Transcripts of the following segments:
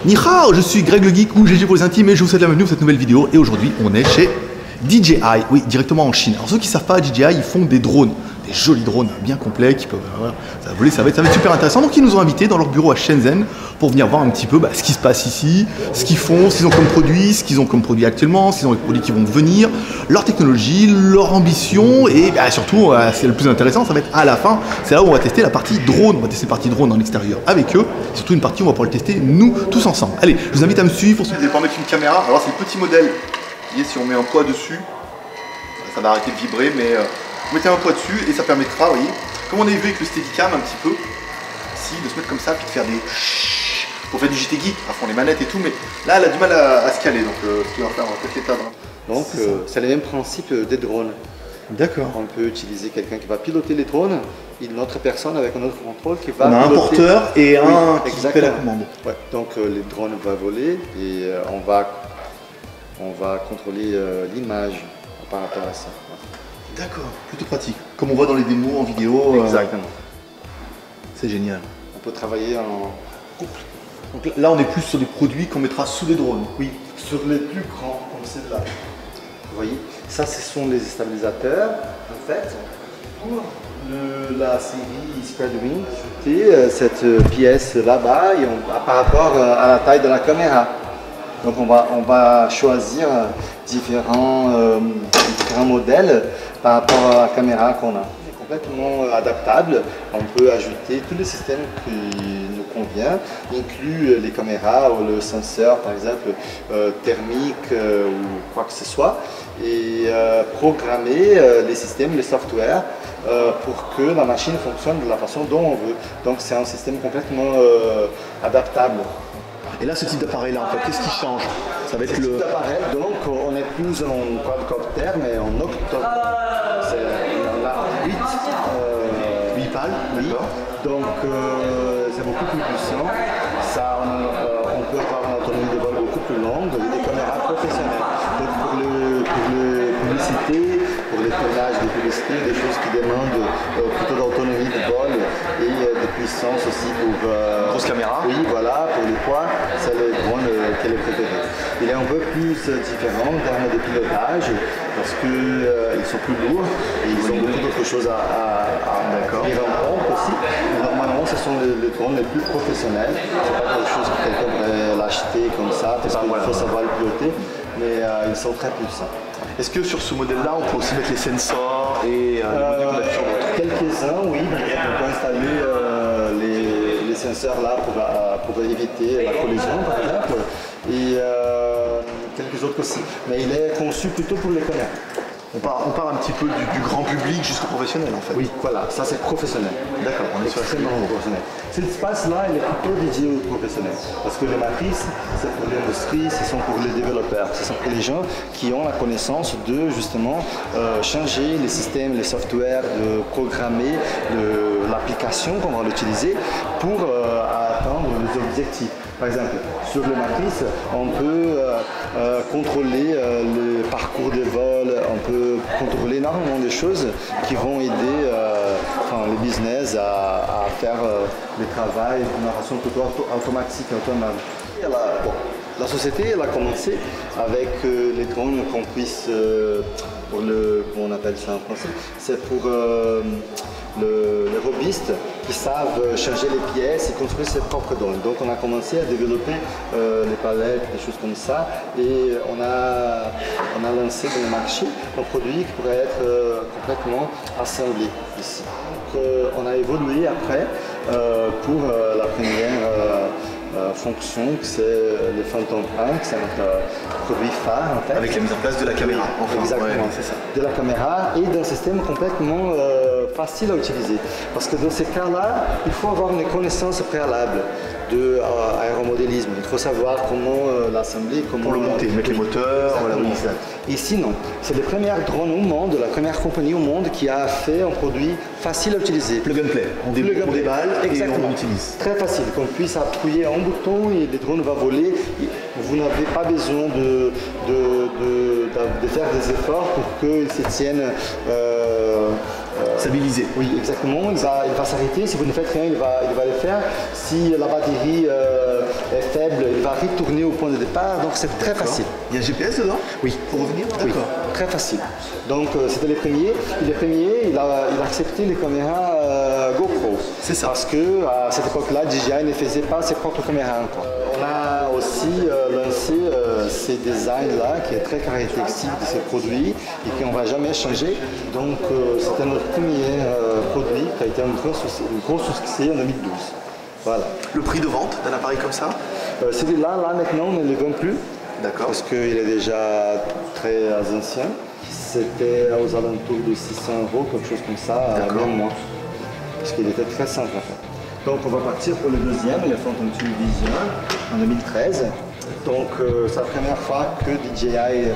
Ni hao, je suis Greg le Geek ou GG pour les intimes et je vous souhaite la bienvenue pour cette nouvelle vidéo. Et aujourd'hui, on est chez DJI, oui, directement en Chine. Alors ceux qui ne savent pas, DJI, ils font des drones, des jolis drones bien complets qui peuvent ça va voler, ça va être super intéressant. Donc ils nous ont invités dans leur bureau à Shenzhen pour venir voir un petit peu ce qui se passe ici, ce qu'ils font, ce qu'ils ont comme produit, ce qu'ils ont comme produit actuellement, ce qu'ils ont des produits qui vont venir, leur technologie, leur ambition et surtout, c'est le plus intéressant, ça va être à la fin, c'est là où on va tester la partie drone. On va tester la partie drone en extérieur avec eux, surtout une partie où on va pouvoir le tester nous tous ensemble. Allez, je vous invite à me suivre. Pour ceux qui n'avaient pas mettre une caméra, alors c'est le petit modèle. Vous voyez, si on met un poids dessus, ça va arrêter de vibrer, mais vous mettez un poids dessus et ça permettra, vous voyez, comme on avait vu avec le Steadicam un petit peu, ici, de se mettre comme ça, puis de faire des pour faire du JT Geek, à fond les manettes et tout, mais là, elle a du mal à se caler, donc ce qu'il va faire, on va peut-être l'éteindre. Donc, c'est le même principe des drones. D'accord. On peut utiliser quelqu'un qui va piloter les drones, et une autre personne avec un autre contrôle qui va on a piloter. Un porteur et un qui exactement. fait la commande. Ouais. Donc, les drones vont voler et on va contrôler l'image par rapport à ça. D'accord, plutôt pratique. Comme on voit dans les démos en vidéo. Exactement. C'est génial. On peut travailler en couple. Donc là, on est plus sur des produits qu'on mettra sous des drones. Oui, sur les plus grands, comme celle-là. Vous voyez, ça, ce sont les stabilisateurs. En fait, pour la série Spreadwing, c'est cette pièce là-bas par rapport à la taille de la caméra. Donc on va choisir différents modèles par rapport à la caméra qu'on a. C'est complètement adaptable. On peut ajouter tous les systèmes qui nous conviennent, inclus les caméras ou le senseur, par exemple thermique ou quoi que ce soit, et programmer les systèmes, les softwares pour que la machine fonctionne de la façon dont on veut. Donc c'est un système complètement adaptable. Et là, ce type d'appareil-là, en fait, qu'est-ce qui change? Ça va être le... appareil, donc on est plus en quadcopter, mais en octocopter. On a 8 pales, oui. Donc c'est beaucoup plus puissant. On peut avoir une autonomie de vol beaucoup plus longue et des caméras professionnelles. Donc pour les publicités, pour les tournages de publicité, des choses qui demandent plutôt d'autonomie de vol et de puissance aussi pour... grosse caméra. Oui, voilà, pour les poids, c'est le drone qu'elle est préférée. Il est un peu plus différent en termes de pilotage parce qu'ils sont plus lourds et ils ont beaucoup d'autres choses à tenir en compte aussi. Normalement, ce sont les drones les plus professionnels. C'est pas quelque chose que quelqu'un pourrait l'acheter comme ça parce qu'il faut savoir le piloter, mais ils sont très puissants. Est-ce que sur ce modèle-là, on peut aussi mettre les sensors et les modules sur l'autre? Quelques-uns, oui. On peut installer les senseurs là pour éviter la collision, par exemple, et quelques autres aussi. Mais il est conçu plutôt pour les caméras. On part un petit peu du grand public jusqu'au professionnel en fait. Oui, voilà, ça c'est professionnel. D'accord, on est sur extrêmement professionnel. Cet espace-là, il est plutôt dédié aux professionnels. Parce que les matrices, c'est pour l'industrie, ce sont pour les développeurs, ce sont pour les gens qui ont la connaissance de justement changer les systèmes, les softwares, de programmer l'application qu'on va l'utiliser pour atteindre les objectifs. Par exemple, sur les matrices, on peut contrôler le parcours des vols, on peut contrôler énormément de choses qui vont aider le business à faire le travail d'une façon plutôt automatique, autonome. La société elle a commencé avec les drones qu'on puisse, pour comment on appelle ça en français, c'est pour les hobbyistes qui savent changer les pièces et construire ses propres drones. Donc on a commencé à développer les palettes, des choses comme ça, et on a lancé dans le marché un produit qui pourrait être complètement assemblé ici. Donc, on a évolué après pour la première fonction, c'est le Phantom Prime, c'est notre produit phare en fait. Avec la mise en place de la caméra. Enfin, exactement, ouais, c'est ça. De la caméra et d'un système complètement facile à utiliser. Parce que dans ces cas-là, il faut avoir une connaissance préalable de aéromodélisme. Il faut savoir comment l'assembler, comment le monter, mettre les moteurs. Voilà, oui, exact. Et sinon, c'est la première drone au monde, la première compagnie au monde qui a fait un produit facile à utiliser. Plug and play. On déballe et on l'utilise. Très facile, qu'on puisse appuyer un bouton et le drone va voler. Vous n'avez pas besoin de faire des efforts pour qu'il se tienne stabilisé. Oui, exactement. Il va s'arrêter. Si vous ne faites rien, il va le faire. Si la batterie est faible, il va retourner au point de départ, donc c'est très facile. Il y a un GPS dedans? Oui. Pour revenir? Oui, très facile. Donc c'était les premiers. Les premiers, il a accepté les caméras GoPro. C'est ça. Parce que à cette époque-là, DJI ne faisait pas ses propres caméras encore. On a aussi lancé ces designs-là qui est très caractéristique de ces produits et qu'on ne va jamais changer. Donc c'était notre premier produit qui a été un gros succès en 2012. Voilà. Le prix de vente d'un appareil comme ça? Celui-là, maintenant, on ne le vend plus. D'accord. Parce qu'il est déjà très ancien. C'était aux alentours de 600 €, quelque chose comme ça, même moins. Parce qu'il était très simple en fait. Donc on va partir pour le deuxième, le Phantom 2 Vision, en 2013. Donc c'est la première fois que DJI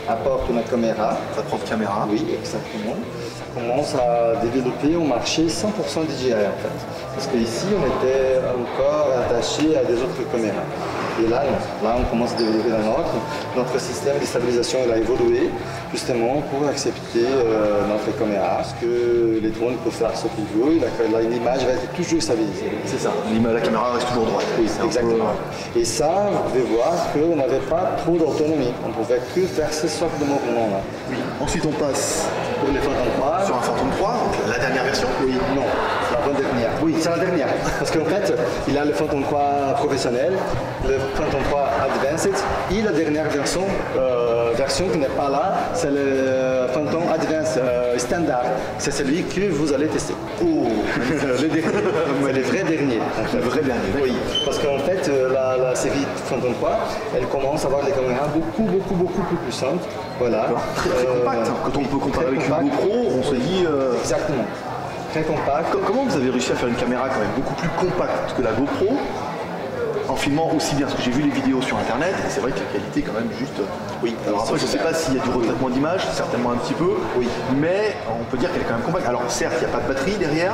apporte une caméra. Sa propre caméra? Oui, exactement. Ça commence à développer au marché 100% DJI en fait. Parce qu'ici on était encore attaché à des autres caméras. Et là, non. Là on commence à développer la nôtre. Notre système de stabilisation il a évolué justement pour accepter notre caméra. Parce que les drones peuvent faire ce qu'ils veulent, l'image va être toujours stabilisée. C'est ça, la caméra reste toujours droite. Oui, exactement. Et ça, vous pouvez voir qu'on n'avait pas trop d'autonomie. On ne pouvait que faire ces sortes de mouvements là. Oui. Ensuite on passe pour les Phantom 3. Sur un Phantom 3, donc la dernière version? Oui, non, c'est la bonne dernière. Oui, c'est la dernière. Parce qu'en fait, il a le Phantom 3 professionnel, le Phantom 3 Advanced et la dernière version qui n'est pas là, c'est le Phantom Advanced Standard. C'est celui que vous allez tester. Oh, le dernier. C'est le vrai dernier. Le vrai dernier. Oui, parce qu'en fait, la série Phantom 3, elle commence à avoir des caméras beaucoup plus puissantes. Voilà. Très compact. Quand on peut comparer avec une GoPro, on se dit... Exactement. Très compact. Comment vous avez réussi à faire une caméra quand même beaucoup plus compacte que la GoPro en filmant aussi bien? Parce que j'ai vu les vidéos sur internet et c'est vrai que la qualité est quand même juste... Oui. Alors après je ne sais pas s'il y a du retraitement d'image, certainement un petit peu. Oui. Mais on peut dire qu'elle est quand même compacte. Alors certes, il n'y a pas de batterie derrière.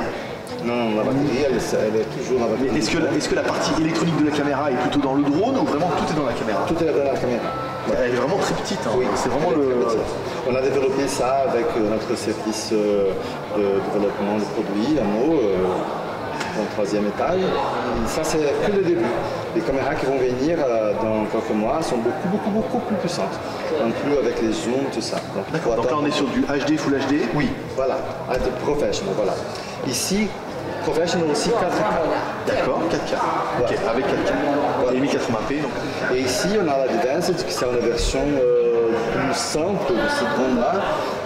Non, la batterie, elle est toujours la batterie. Est-ce que la partie électronique de la caméra est plutôt dans le drone ou vraiment tout est dans la caméra? Tout est dans la caméra. Elle est vraiment très petite. Hein. Oui, c'est vraiment le... On a développé ça avec notre service de développement de produits, AMO, au 3e étage. Et ça, c'est que le début. Les caméras qui vont venir dans quelques mois sont beaucoup plus puissantes. Inclus avec les zooms, tout ça. Donc là, on est sur du HD, Full HD? Oui, voilà. Professional, voilà. Ici, Professional aussi 4K. D'accord, 4K. Voilà. Ok, avec 4K. Voilà. Et 1080p. Donc. Et ici, on a l'Advanced, qui c'est une version plus simple de ce drone-là.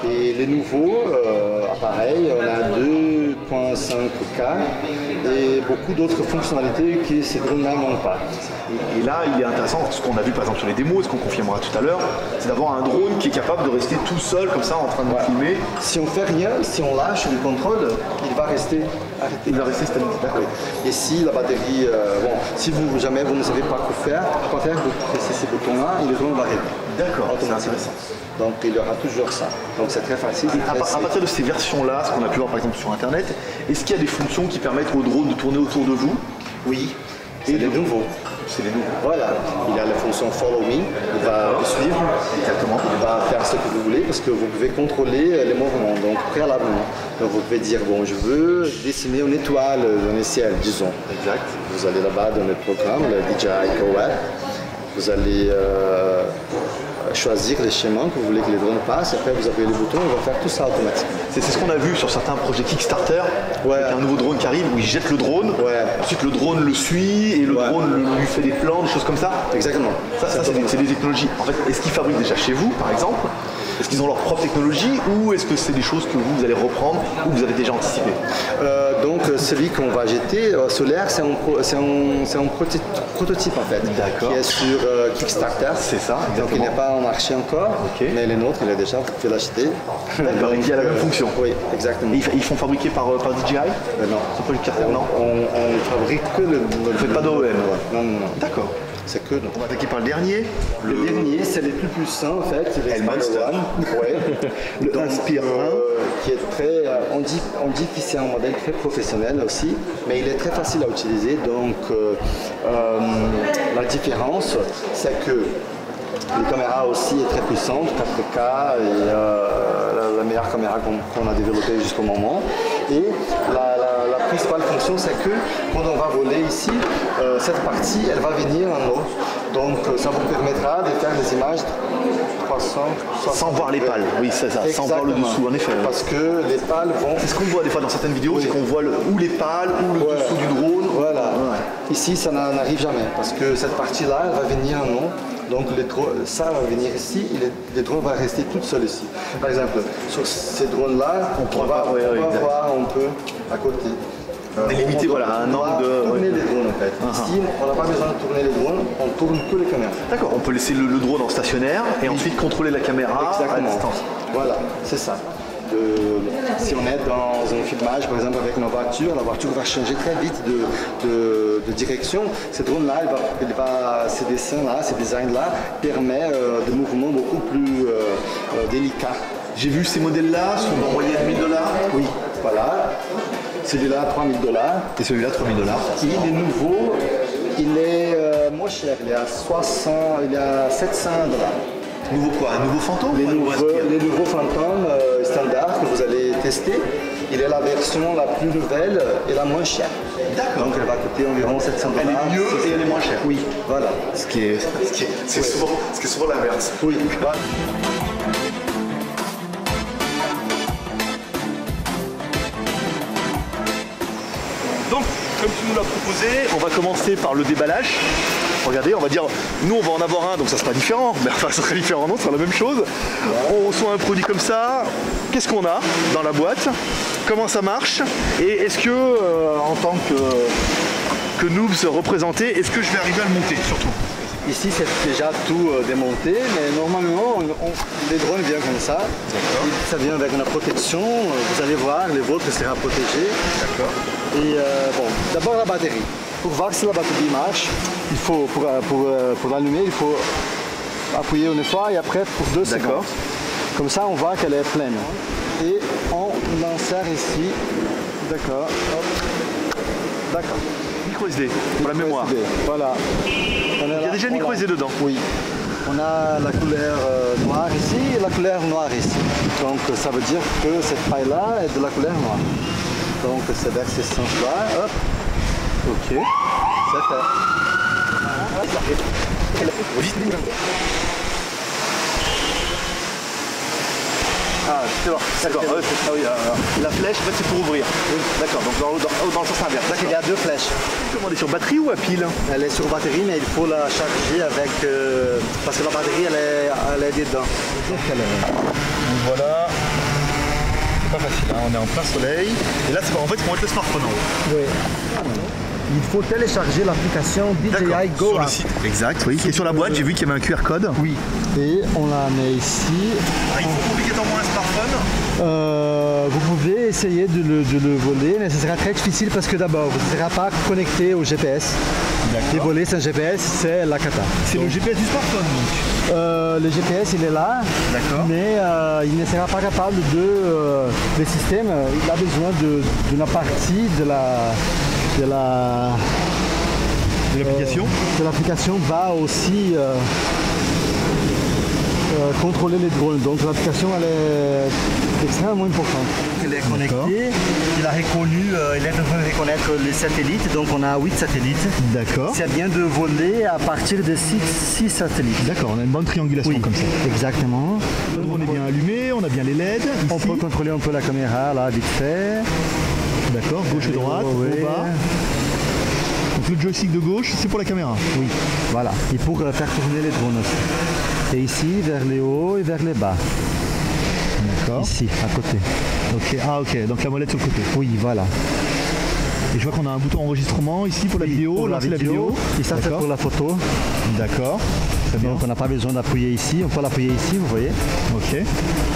Et les nouveaux appareils, on a 2.5K et beaucoup d'autres fonctionnalités que ces drones-là n'ont pas. Et là, il est intéressant, ce qu'on a vu par exemple sur les démos, ce qu'on confirmera tout à l'heure, c'est d'avoir un drone qui est capable de rester tout seul comme ça en train de filmer. Si on fait rien, si on lâche le contrôle, il va rester arrêté. Il va rester stabilisé. D'accord. Et si la batterie, si jamais vous ne savez pas quoi faire, vous pressez ces boutons-là et le drone va arrêter. D'accord, c'est intéressant. Donc il y aura toujours ça. Donc c'est très facile. À partir de ces versions-là, ce qu'on a pu voir par exemple sur internet, est-ce qu'il y a des fonctions qui permettent au drone de tourner autour de vous? Oui, c'est les nouveaux. C'est les nouveaux. Voilà, il y a la fonction Follow Me, il va vous suivre, exactement. Il va faire ce que vous voulez parce que vous pouvez contrôler les mouvements, donc préalablement. Donc vous pouvez dire, bon, je veux dessiner une étoile dans le ciel, disons. Exact. Vous allez là-bas dans le programme, le DJI Co-Web, vous allez choisir les chemins que vous voulez que les drones passent, et après vous appuyez le bouton, il va faire tout ça automatiquement. C'est ce qu'on a vu sur certains projets Kickstarter, avec un nouveau drone qui arrive où il jette le drone, ensuite le drone le suit et le drone lui fait des plans, des choses comme ça. Exactement. Ça c'est des technologies. En fait, est-ce qu'ils fabriquent déjà chez vous, par exemple? Est-ce qu'ils ont leur propre technologie ou est-ce que c'est des choses que vous allez reprendre ou vous avez déjà anticipé? Donc celui qu'on va jeter, solaire, c'est un prototype en fait, qui est sur Kickstarter. C'est ça, exactement. Donc il n'est pas en marché encore, mais les nôtres, il est déjà, vous pouvez l'acheter. D'accord, il y a la même fonction. Oui, exactement. Et ils font fabriquer par DJI? Non. C'est pas Kickstarter, non? On fabrique que le... Vous ne faites pas d'OEM? Non. D'accord. C'est que... On va attaquer par le dernier. Le dernier, c'est les plus puissants en fait, c'est le Monster. Le Inspire 1, qui est très... on dit que c'est un modèle très professionnel aussi, mais il est très facile à utiliser. Donc la différence, c'est que les caméras aussi est très puissante, 4K et la meilleure caméra qu'on a développée jusqu'au moment. Et la principale fonction, c'est que quand on va voler ici, cette partie, elle va venir en haut. Donc ça vous permettra de faire des images 360. Sans voir les pales, oui c'est ça, sans voir le dessous en effet. Parce que les pales vont... C'est ce qu'on voit des fois dans certaines vidéos, c'est qu'on voit ou les pales ou le dessous du drone. Voilà. Ouais. Ici ça n'arrive jamais parce que cette partie-là, elle va venir en haut. Donc ça va venir ici et les drones vont rester toutes seules ici. Par exemple, sur ces drones-là, on va voir un peu à côté. Délimiter voilà, un angle de... tourner les drones en fait. Ici, on n'a pas besoin de tourner les drones, on tourne que les caméras. D'accord, on peut laisser le drone en stationnaire et ensuite contrôler la caméra à distance. Voilà, c'est ça. Si on est dans un filmage, par exemple avec une voiture, la voiture va changer très vite de direction. Ces drones-là, ces dessins-là, ces designs-là permettent des mouvements beaucoup plus délicats. J'ai vu ces modèles-là sont en moyenne $1000. Oui, voilà. Celui-là, $3000. Et celui-là, $3000. Il est nouveau, il est moins cher, il est à $700. Nouveau quoi? Un nouveau fantôme? Les nouveaux fantômes standards que vous allez tester, il est la version la plus nouvelle et la moins chère. D'accord. Donc elle va coûter environ $700. Elle est mieux et elle est moins chère. Oui, voilà. Ce qui est souvent l'inverse. Oui, voilà. Donc, comme tu nous l'as proposé, on va commencer par le déballage. Regardez, on va dire, nous on va en avoir un, donc ça sera différent. Mais enfin, ça sera différent, non, ça sera la même chose. On reçoit un produit comme ça. Qu'est-ce qu'on a dans la boîte? Comment ça marche? Et est-ce que, en tant que noobs représenté, est-ce que je vais arriver à le monter surtout? Ici, c'est déjà tout démonté, mais normalement, les drones viennent comme ça. Ça vient avec une protection. Vous allez voir, les vôtres sera protégé. D'accord. Et bon, d'abord la batterie. Pour voir si la batterie marche, il faut, pour l'allumer, il faut appuyer une fois et après pour 2 secondes. Comme ça, on voit qu'elle est pleine. Et on l'insère ici. D'accord. D'accord. Micro SD, pour la mémoire. SD. Voilà. Il y a déjà micro SD dedans. Oui. On a la couleur noire ici et la couleur noire ici. Donc ça veut dire que cette paille-là est de la couleur noire. Donc c'est vers ce sens-là. Hop. Ok. C'est fait. Ah, c'est bon. D'accord. Ah oui, la flèche, en fait, c'est pour ouvrir. Oui. D'accord. Donc dans le sens inverse. Il y a 2 flèches. Comment elle est sur batterie ou à pile? Elle est sur batterie, mais il faut la charger avec... parce que la batterie, elle est dedans. Donc voilà. C'est pas facile, hein. On est en plein soleil. Et là, en fait, c'est pour mettre le smartphone en haut. Oui. Il faut télécharger l'application DJI Go. Sur le site. Exact, oui. Et sur la boîte, j'ai vu qu'il y avait un QR code. Oui. Et on la met ici. Ah, il faut obligatoirement un smartphone. Vous pouvez essayer de le voler, mais ce sera très difficile parce que d'abord, vous ne serez pas connecté au GPS. Et voler sans GPS, c'est la cata. C'est le GPS du smartphone donc. Le GPS, il est là, mais il ne sera pas capable le système, il a besoin d'une partie de l'application. De l'application va aussi contrôler les drones. Donc l'application elle est extrêmement importante. Elle est connectée, il a reconnu, il est en train de reconnaître les satellites, donc on a 8 satellites. D'accord. C'est bien de voler à partir de 6 satellites. D'accord, on a une bonne triangulation comme ça. Exactement. Le drone est bien allumé, on a bien les LED. Ici. On peut contrôler un peu la caméra là vite fait. D'accord, gauche et droite, haut, bas. Donc le joystick de gauche, c'est pour la caméra. Oui, voilà. Et pour faire tourner les drones aussi. Et ici, vers les hauts et vers les bas. D'accord. Ici, à côté. Ok, ah ok, donc la molette sur le côté. Oui, voilà. Et je vois qu'on a un bouton enregistrement ici pour la vidéo, pour lancer la vidéo. Et ça c'est pour la photo. D'accord. Très bien. Donc on n'a pas besoin d'appuyer ici, on peut l'appuyer ici, vous voyez. Ok.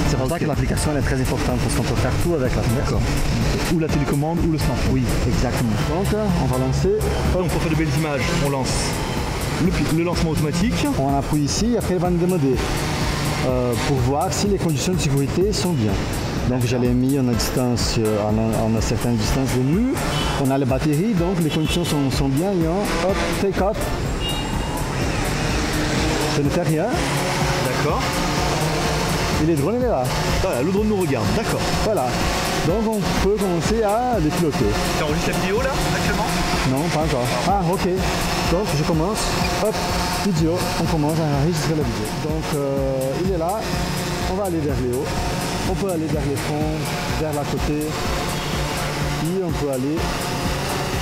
C'est pour ça que l'application est très importante parce qu'on peut faire tout avec l'application. D'accord. Ou la télécommande ou le smartphone. Oui, exactement. Donc on va lancer. Donc pour faire de belles images, on lance le lancement automatique. On appuie ici et après il va nous demander pour voir si les conditions de sécurité sont bien. Donc je l'ai mis en distance, en une certaine distance de mur. On a les batteries, donc les conditions sont bien. Et hop, take off. Ça ne fait rien. D'accord. Et le drone il est là. Voilà, le drone nous regarde, d'accord. Voilà. Donc on peut commencer à les piloter. Tu enregistres la vidéo là, actuellement ? Non, pas encore. Ah, ok. Donc je commence. Hop, vidéo. On commence à enregistrer la vidéo. Donc il est là. On va aller vers les hauts. On peut aller vers les fonds, vers la côté. Et on peut aller.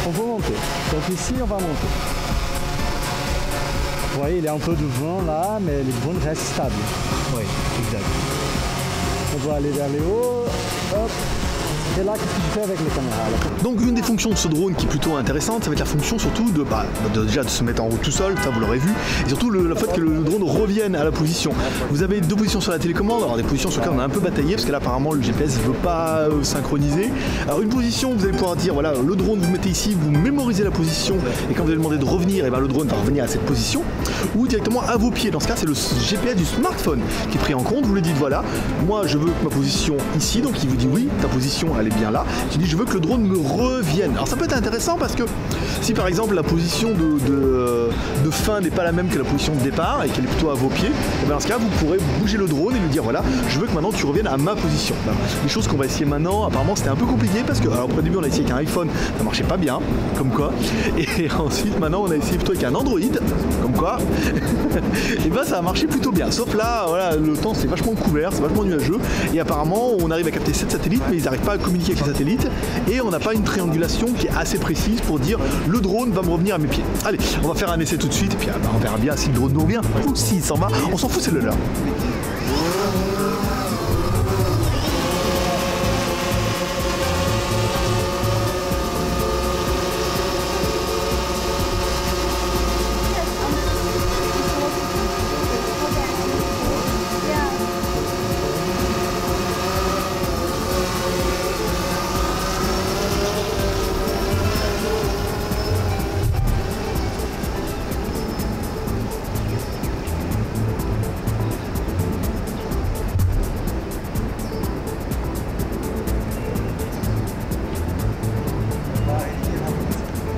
On peut monter. Donc ici, on va monter. Vous voyez, il y a un peu de vent là, mais le vent reste stable. Oui, exact. On peut aller vers les hauts. Hop. Et là, qu'est-ce que tu fais avec les caméras là? Donc une des fonctions de ce drone qui est plutôt intéressante, ça va être la fonction surtout déjà de se mettre en route tout seul, ça vous l'aurez vu, et surtout le fait que le drone revienne à la position. Vous avez deux positions sur la télécommande, alors des positions sur lesquelles on a un peu bataillé, parce que là apparemment le GPS ne veut pas synchroniser. Alors une position, vous allez pouvoir dire, voilà, le drone vous mettez ici, vous mémorisez la position, et quand vous allez demander de revenir, et bien le drone va revenir à cette position, ou directement à vos pieds. Dans ce cas, c'est le GPS du smartphone qui est pris en compte, vous lui dites, voilà, moi je veux ma position ici, donc il vous dit oui, ta position elle est bien là, tu dis je veux que le drone me revienne. Alors ça peut être intéressant parce que si par exemple la position de fin n'est pas la même que la position de départ et qu'elle est plutôt à vos pieds, et bien dans ce cas vous pourrez bouger le drone et lui dire voilà, je veux que maintenant tu reviennes à ma position. Les choses qu'on va essayer maintenant, apparemment c'était un peu compliqué parce que alors au début on a essayé avec un iPhone, ça marchait pas bien, comme quoi, et ensuite maintenant on a essayé plutôt avec un Android, comme quoi, et ben ça a marché plutôt bien, sauf là voilà, le temps c'est vachement couvert, c'est vachement nuageux, et apparemment on arrive à capter 7 satellites mais ils n'arrivent pas à communiquer avec les satellites, et on n'a pas une triangulation qui est assez précise pour dire le drone va me revenir à mes pieds. Allez, on va faire un essai tout de suite et puis on verra bien si le drone nous revient ou s'il s'en va, on s'en fout, c'est le leur.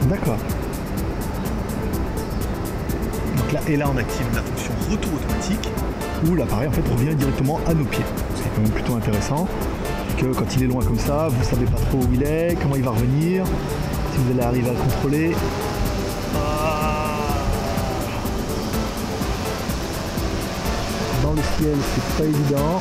D'accord. Donc là, et là on active la fonction retour automatique où l'appareil en fait revient directement à nos pieds. C'est quand même plutôt intéressant que quand il est loin comme ça, vous savez pas trop où il est, comment il va revenir, si vous allez arriver à le contrôler. Dans le ciel, c'est pas évident.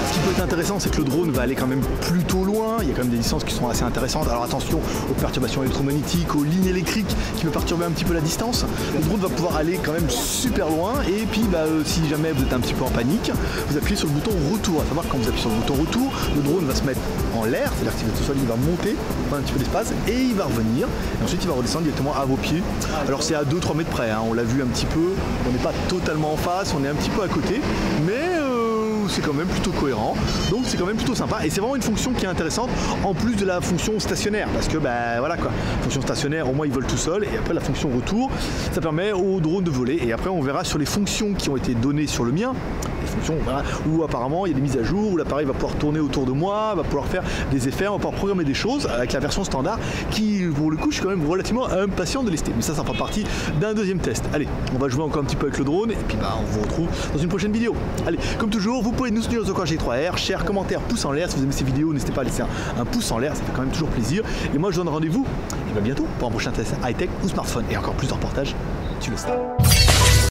Ce qui peut être intéressant, c'est que le drone va aller quand même plutôt loin, il y a quand même des distances qui sont assez intéressantes. Alors attention aux perturbations électromagnétiques, aux lignes électriques qui peuvent perturber un petit peu la distance. Le drone va pouvoir aller quand même super loin, et puis si jamais vous êtes un petit peu en panique, vous appuyez sur le bouton retour. À savoir que quand vous appuyez sur le bouton retour, le drone va se mettre en l'air, c'est-à-dire qu'il va tout seul, il va monter, prendre un petit peu d'espace, et il va revenir, et ensuite il va redescendre directement à vos pieds. Alors c'est à 2-3 mètres près, hein, on l'a vu un petit peu, on n'est pas totalement en face, on est un petit peu à côté, mais c'est quand même plutôt cohérent, donc c'est quand même plutôt sympa, et c'est vraiment une fonction qui est intéressante en plus de la fonction stationnaire, parce que voilà quoi, fonction stationnaire au moins il vole tout seul, et après la fonction retour ça permet au drone de voler, et après on verra sur les fonctions qui ont été données sur le mien, les fonctions voilà, où apparemment il y a des mises à jour, où l'appareil va pouvoir tourner autour de moi, va pouvoir faire des effets, on va pouvoir programmer des choses avec la version standard qui pour le coup je suis quand même relativement impatient de tester, mais ça fera partie d'un deuxième test. Allez, on va jouer encore un petit peu avec le drone, et puis on vous retrouve dans une prochaine vidéo. Allez, comme toujours, vous pouvez nous soutenir sur G3R, share, commentaire, pouce en l'air. Si vous aimez ces vidéos, n'hésitez pas à laisser un pouce en l'air, ça fait quand même toujours plaisir. Et moi, je vous donne rendez-vous bientôt pour un prochain test high-tech ou smartphone. Et encore plus de reportages, tu le sais.